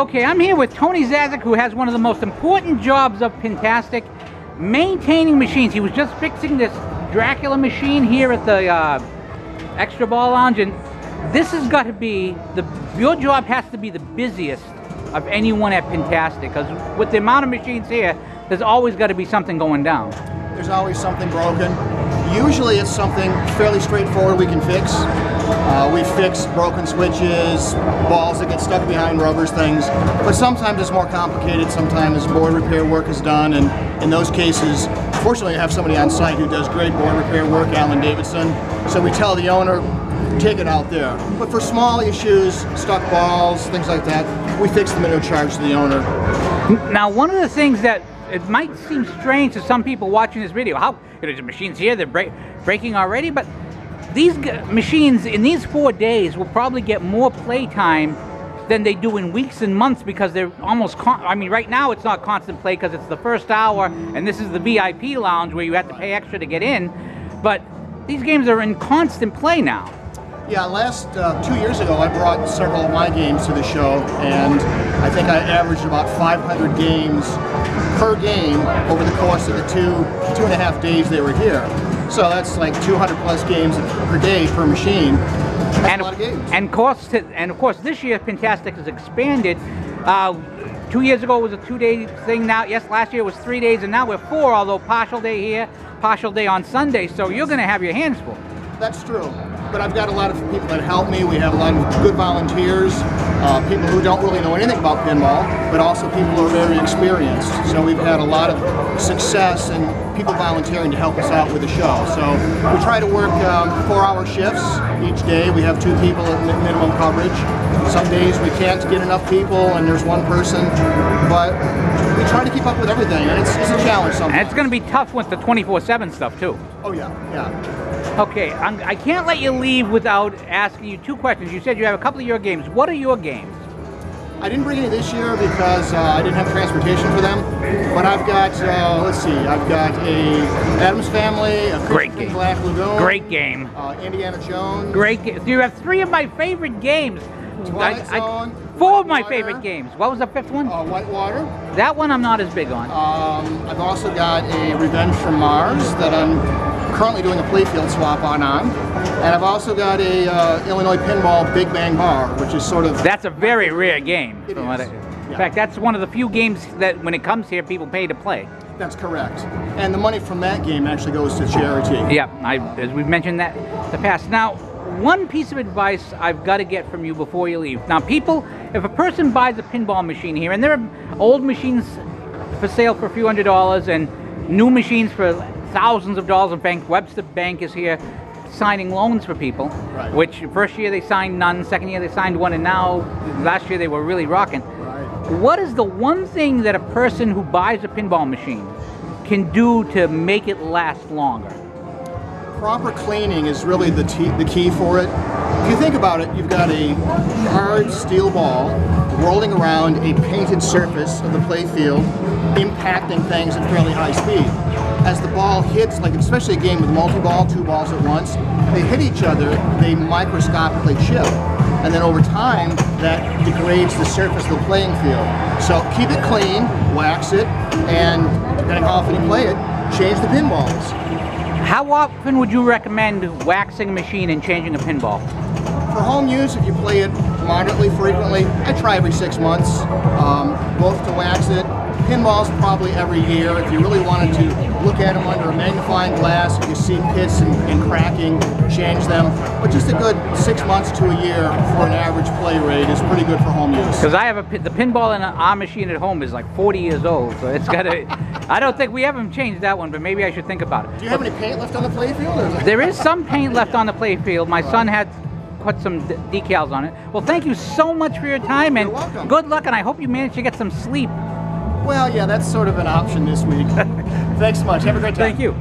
Okay, I'm here with Tony Zazik, who has one of the most important jobs of Pintastic, maintaining machines. He was just fixing this Dracula machine here at the Extra Ball Lounge, and this has got to be, your job has to be the busiest of anyone at Pintastic, because with the amount of machines here, there's always got to be something going down. There's always something broken. Usually it's something fairly straightforward we can fix. We fix broken switches, balls that get stuck behind rubbers, things. But sometimes it's more complicated. Sometimes board repair work is done, and in those cases, fortunately I have somebody on site who does great board repair work, Alan Davidson. So we tell the owner, take it out there. But for small issues, stuck balls, things like that, we fix them at no charge to the owner. Now, one of the things that it might seem strange to some people watching this video, how there's machines here, they're breaking already, but these machines in these 4 days will probably get more play time than they do in weeks and months, because they're almost, I mean, right now it's not constant play because it's the first hour and this is the VIP lounge where you have to pay extra to get in, but these games are in constant play now. Yeah, last 2 years ago I brought several of my games to the show, and I think I averaged about 500 games per game over the course of the two and a half days they were here. So that's like 200 plus games per day per machine. That's a lot of games. And of course this year Pintastic has expanded. 2 years ago it was a 2-day thing. Now, yes, last year it was 3 days, and now we're 4, although partial day here, partial day on Sunday, so you're going to have your hands full. That's true. But I've got a lot of people that help me. We have a lot of good volunteers, people who don't really know anything about pinball, but also people who are very experienced. So we've had a lot of success and people volunteering to help us out with the show. So we try to work 4-hour shifts each day. We have 2 people at minimum coverage. Some days we can't get enough people and there's 1 person, but we try to keep up with everything, and it's a challenge sometimes. And it's going to be tough with the 24/7 stuff too. Oh yeah, yeah. Okay, I can't let you leave without asking you 2 questions. You said you have a couple of your games. What are your games? I didn't bring any this year because I didn't have transportation for them. But I've got, let's see, I've got a Addams Family, a great game, Black Lagoon, great game, Indiana Jones, great game. You have 3 of my favorite games. Twilight Zone, 4 of my favorite games. What was the 5th one? Whitewater. That one I'm not as big on. I've also got a Revenge from Mars that I'm currently doing a playfield swap on, and I've also got a Illinois Pinball Big Bang Bar, which is sort of... That's a very rare game. It is. In fact, that's one of the few games that when it comes here, people pay to play. That's correct. And the money from that game actually goes to charity. Yeah, as we've mentioned that in the past. Now, one piece of advice I've got to get from you before you leave. Now, people, if a person buys a pinball machine here, and there are old machines for sale for a few $100s and new machines for thousands of dollars. In fact, Webster Bank is here signing loans for people, right. Which first year they signed none, second year they signed 1, and now last year they were really rocking. Right. What is the one thing that a person who buys a pinball machine can do to make it last longer? Proper cleaning is really the key for it. If you think about it, you've got a hard steel ball rolling around a painted surface of the playfield, impacting things at fairly high speed. As the ball hits, like especially a game with multi-ball, 2 balls at once, they hit each other, they microscopically chip. And then over time, that degrades the surface of the playing field. So keep it clean, wax it, and depending how often you play it, change the pinballs. How often would you recommend waxing a machine and changing a pinball? For home use, if you play it moderately frequently, I try every 6 months, both to wax it. Pinballs probably every year. If you really wanted to look at them under a magnifying glass, if you see pits and cracking, change them. But just a good 6 months to a year for an average play rate is pretty good for home use. Because I have the pinball in our machine at home is like 40 years old, so it's got to. I don't think we haven't changed that one, but maybe I should think about it. Do you have any paint left on the playfield? There is some paint left on the playfield. My son had put some decals on it. Well, thank you so much for your time, and good luck, and I hope you manage to get some sleep. Well, yeah, that's sort of an option this week. Thanks so much. Have a great time. Thank you.